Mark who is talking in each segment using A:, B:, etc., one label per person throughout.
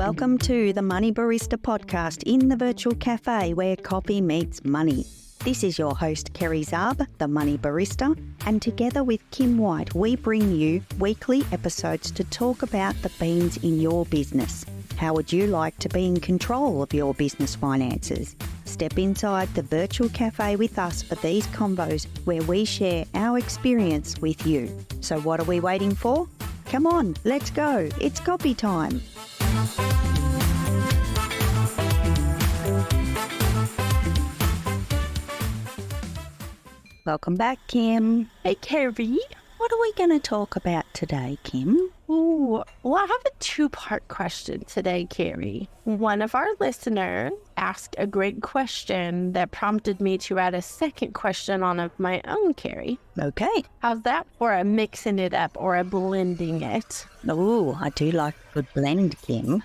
A: Welcome to the Money Barista podcast in the virtual cafe where coffee meets money. This is your host, Kerry Zarb, the Money Barista, and together with Kim White, we bring you weekly episodes to talk about the beans in your business. How would you like to be in control of your business finances? Step inside the virtual cafe with us for these convos where we share our experience with you. So what are we waiting for? Come on, let's go. It's coffee time. Welcome back, Kim.
B: Hey, Kerry.
A: What are we going to talk about today, Kim?
B: Ooh, well, I have a two-part question today, Kerry. One of our listeners asked a great question that prompted me to add a second question on of my own, Kerry.
A: Okay.
B: How's that for a mixing it up or a blending it?
A: Oh, I do like a good blend, Kim.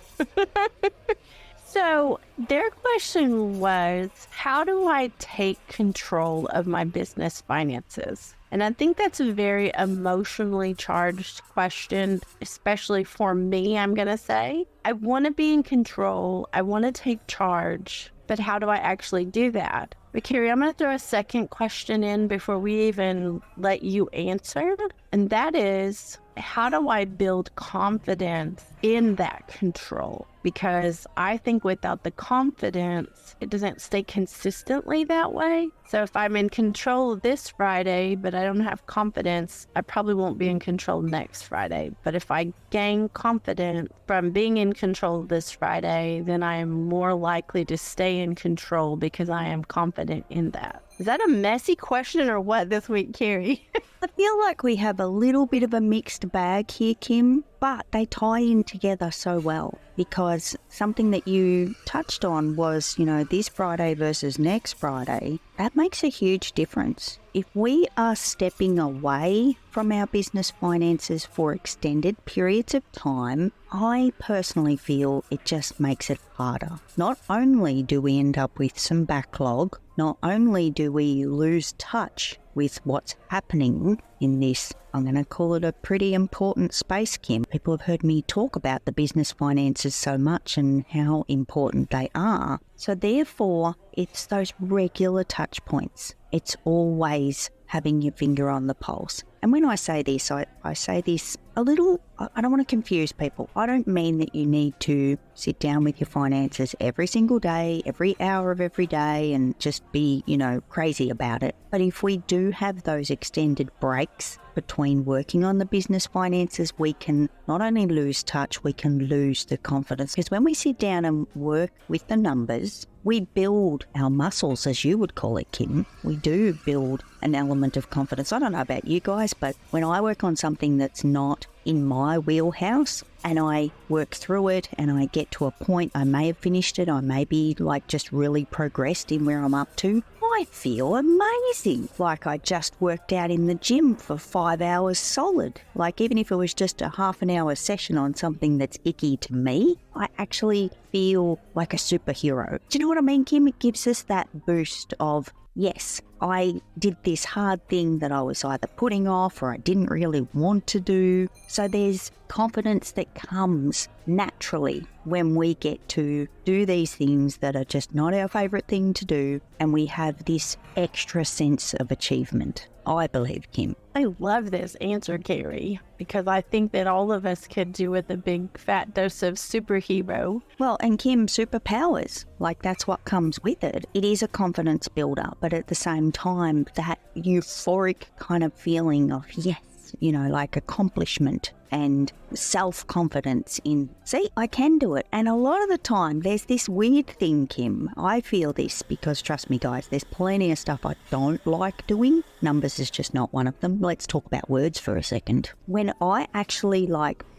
B: So their question was, how do I take control of my business finances? And I think that's a very emotionally charged question, especially for me, I'm going to say. I want to be in control. I want to take charge. But how do I actually do that? But Kerry, I'm going to throw a second question in before we even let you answer. And that is, how do I build confidence in that control? Because I think without the confidence, it doesn't stay consistently that way. So if I'm in control this Friday, but I don't have confidence, I probably won't be in control next Friday. But if I gain confidence from being in control this Friday, then I am more likely to stay in control because I am confident in that. Is that a messy question or what this week, Kerry?
A: I feel like we have a little bit of a mixed bag here, Kim, but they tie in together so well because something that you touched on was, this Friday versus next Friday. That makes a huge difference. If we are stepping away from our business finances for extended periods of time, I personally feel it just makes it harder. Not only do we end up with some backlog, not only do we lose touch with what's happening in this, I'm going to call it a pretty important space, Kim. People have heard me talk about the business finances so much and how important they are. So therefore, it's those regular touch points. It's always having your finger on the pulse. And when I say this, I say this a little, I don't want to confuse people. I don't mean that you need to sit down with your finances every single day, every hour of every day and just be, crazy about it. But if we do have those extended breaks between working on the business finances, we can not only lose touch, we can lose the confidence. Because when we sit down and work with the numbers, we build our muscles, as you would call it, Kim. We do build an element of confidence. I don't know about you guys, but when I work on something that's not in my wheelhouse and I work through it and I get to a point, I may have finished it, I may be just really progressed in where I'm up to, I feel amazing. Like I just worked out in the gym for 5 hours solid. Like even if it was just a half an hour session on something that's icky to me, I actually feel like a superhero. Do you know what I mean, Kim? It gives us that boost of, yes, I did this hard thing that I was either putting off or I didn't really want to do. So there's confidence that comes naturally when we get to do these things that are just not our favourite thing to do, and we have this extra sense of achievement, I believe, Kim.
B: I love this answer, Kerry, because I think that all of us could do with a big fat dose of superhero.
A: Well, and Kim, superpowers, that's what comes with it. It is a confidence builder, but at the same time, that euphoric kind of feeling of, yes, accomplishment and self-confidence in, see, I can do it. And a lot of the time, there's this weird thing, Kim. I feel this because, trust me, guys, there's plenty of stuff I don't like doing. Numbers is just not one of them. Let's talk about words for a second. When I actually,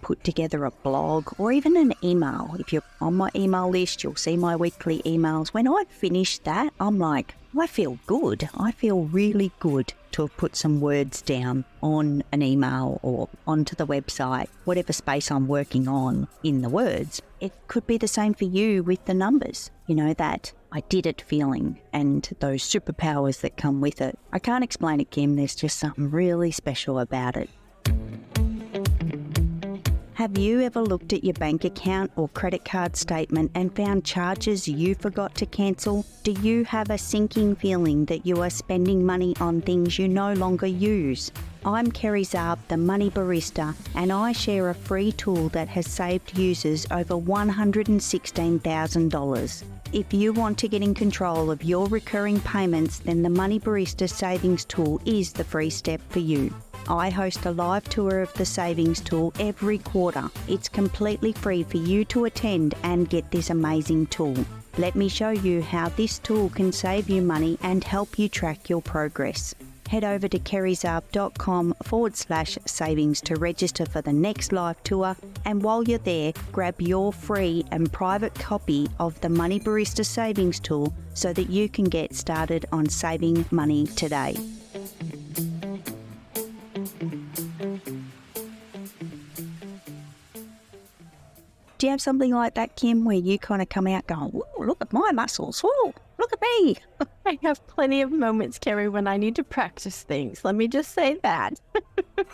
A: put together a blog or even an email, if you're on my email list, you'll see my weekly emails. When I finish that, I'm like, I feel good. I feel really good to have put some words down on an email or onto the website, whatever space I'm working on in the words. It could be the same for you with the numbers, that I did it feeling and those superpowers that come with it. I can't explain it, Kim. There's just something really special about it. Have you ever looked at your bank account or credit card statement and found charges you forgot to cancel? Do you have a sinking feeling that you are spending money on things you no longer use? I'm Kerry Zarb, the Money Barista, and I share a free tool that has saved users over $116,000. If you want to get in control of your recurring payments, then the Money Barista Savings Tool is the free step for you. I host a live tour of the Savings Tool every quarter. It's completely free for you to attend and get this amazing tool. Let me show you how this tool can save you money and help you track your progress. Head over to kerryzarb.com/savings to register for the next live tour. And while you're there, grab your free and private copy of the Money Barista Savings Tool so that you can get started on saving money today. Do you have something like that, Kim, where you kind of come out going, "Whoa, look at my muscles, whoa, look at me"?
B: I have plenty of moments, Kerry, when I need to practice things. Let me just say that.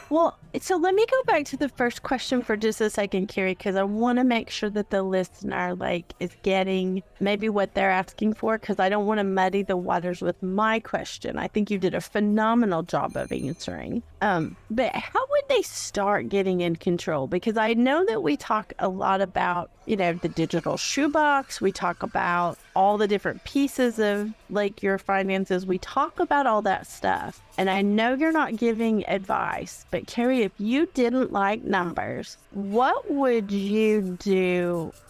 B: Well, so let me go back to the first question for just a second, Kerry, because I want to make sure that the listener is getting maybe what they're asking for, because I don't want to muddy the waters with my question. I think you did a phenomenal job of answering. But how would they start getting in control? Because I know that we talk a lot about, the digital shoebox. We talk about all the different pieces of your finances. We talk about all that stuff. And I know you're not giving advice, but Kerry, if you didn't like numbers, what would you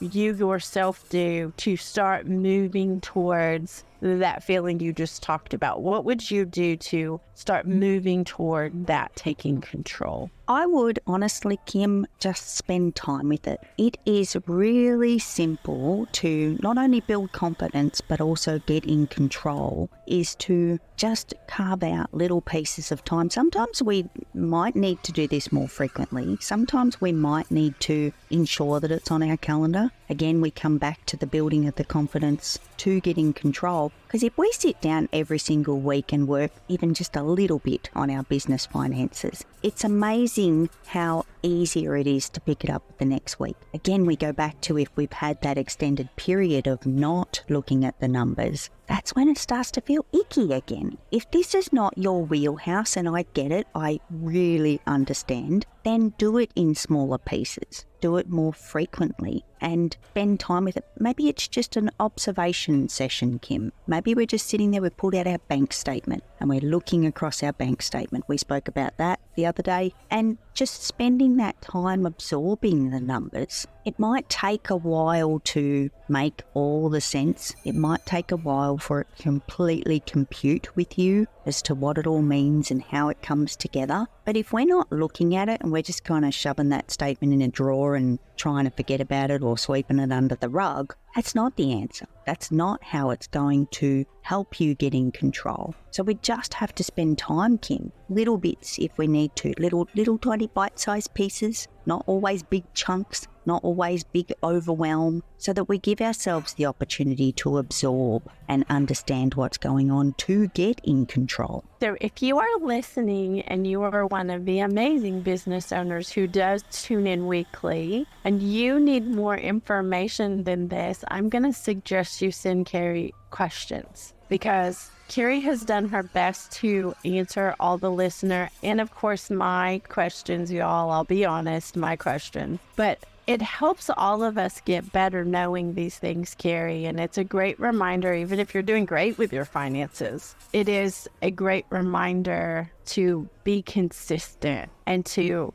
B: yourself do to start moving towards that feeling you just talked about? What would you do to start moving toward that taking control?
A: I would honestly, Kim, just spend time with it. It is really simple to not only build confidence, but also get in control, is to just carve out little pieces of time. Sometimes we might need to do this more frequently. Sometimes we might need to ensure that it's on our calendar. Again, we come back to the building of the confidence to get in control. Because if we sit down every single week and work even just a little bit on our business finances, it's amazing how easier it is to pick it up the next week. Again, we go back to if we've had that extended period of not looking at the numbers, that's when it starts to feel icky again. If this is not your wheelhouse, and I get it, I really understand, then do it in smaller pieces. Do it more frequently and spend time with it. Maybe it's just an observation session, Kim. Maybe we're just sitting there, we've pulled out our bank statement and we're looking across our bank statement. We spoke about that the other day, and just spending that time absorbing the numbers. It might take a while to make all the sense. It might take a while for it to completely compute with you as to what it all means and how it comes together. But if we're not looking at it and we're just kind of shoving that statement in a drawer and trying to forget about it or sweeping it under the rug, that's not the answer. That's not how it's going to help you get in control. So we just have to spend time, Kim. Little bits if we need to. Little tiny bite-sized pieces, not always big chunks, not always big overwhelm, so that we give ourselves the opportunity to absorb and understand what's going on to get in control.
B: So if you are listening and you are one of the amazing business owners who does tune in weekly and you need more information than this, I'm going to suggest you send Kerry questions, because Kerry has done her best to answer all the listener and of course my questions, y'all. I'll be honest, my questions. But it helps all of us get better knowing these things, Kerry, and it's a great reminder, even if you're doing great with your finances, it is a great reminder to be consistent and to,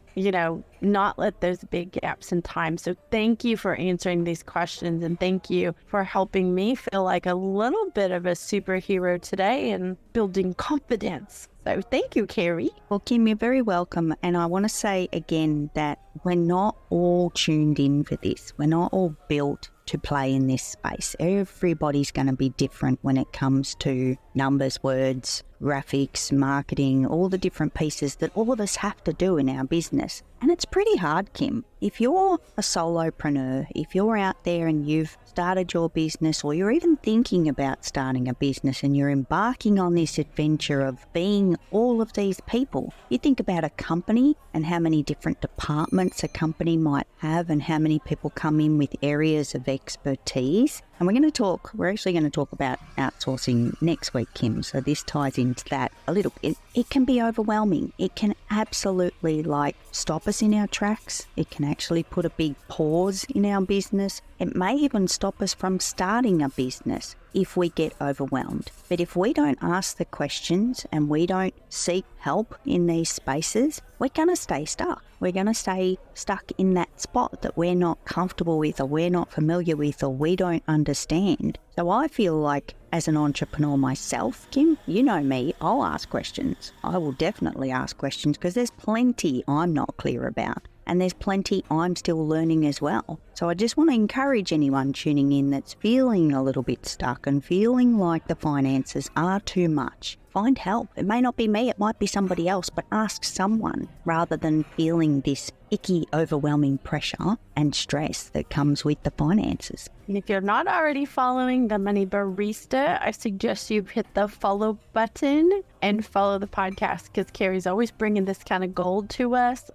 B: not let those big gaps in time. So thank you for answering these questions, and thank you for helping me feel like a little bit of a superhero today and building confidence. So thank you, Kerry.
A: Well, Kim, you're very welcome. And I want to say again that we're not all tuned in for this. We're not all built to play in this space. Everybody's going to be different when it comes to numbers, words, graphics, marketing, all the different pieces that all of us have to do in our business. And it's pretty hard, Kim. If you're a solopreneur, if you're out there and you've started your business, or you're even thinking about starting a business and you're embarking on this adventure of being all of these people, you think about a company and how many different departments a company might have and how many people come in with areas of expertise. And we're actually going to talk about outsourcing next week, Kim. So this ties into that a little bit. It can be overwhelming. It can absolutely stop us in our tracks. It can actually put a big pause in our business. It may even stop us from starting a business if we get overwhelmed. But if we don't ask the questions and we don't seek help in these spaces, we're going to stay stuck. We're going to stay stuck in that spot that we're not comfortable with, or we're not familiar with, or we don't understand. So I feel like as an entrepreneur myself, Kim, you know me, I'll ask questions. I will definitely ask questions because there's plenty I'm not clear about. And there's plenty I'm still learning as well. So I just want to encourage anyone tuning in that's feeling a little bit stuck and feeling like the finances are too much. Find help. It may not be me, it might be somebody else, but ask someone rather than feeling this icky, overwhelming pressure and stress that comes with the finances.
B: And if you're not already following the Money Barista, I suggest you hit the follow button and follow the podcast, because Carrie's always bringing this kind of gold to us.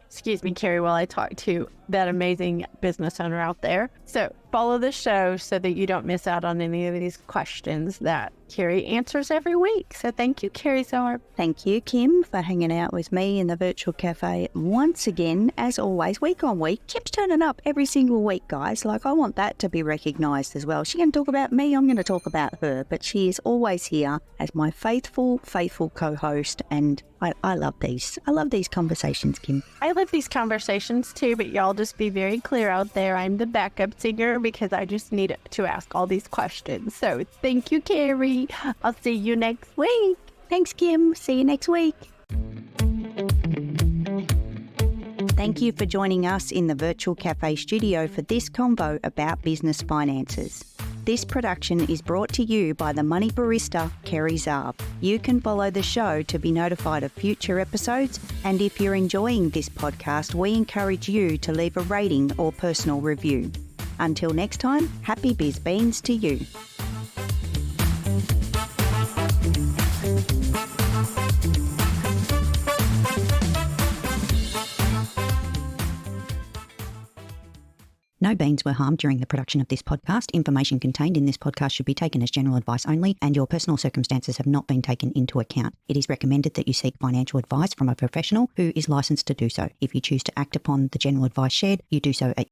B: Excuse me, Carrie, while I talk to that amazing business owner out there. So follow the show so that you don't miss out on any of these questions that Carrie answers every week. So thank you, Carrie Zohar.
A: Thank you, Kim, for hanging out with me in the virtual cafe once again. As always, week on week, Kim's turning up every single week, guys. I want that to be recognised as well. She's going to talk about me, I'm going to talk about her, but she is always here as my faithful co-host, and I love these. I love these conversations, Kim.
B: I love these conversations too, but y'all just be very clear out there. I'm the backup singer because I just need to ask all these questions. So thank you, Carrie. I'll see you next week.
A: Thanks, Kim. See you next week. Thank you for joining us in the Virtual Cafe studio for this convo about business finances. This production is brought to you by the Money Barista, Kerry Zarb. You can follow the show to be notified of future episodes, and if you're enjoying this podcast, we encourage you to leave a rating or personal review. Until next time, happy biz beans to you. No beans were harmed during the production of this podcast. Information contained in this podcast should be taken as general advice only, and your personal circumstances have not been taken into account. It is recommended that you seek financial advice from a professional who is licensed to do so. If you choose to act upon the general advice shared, you do so at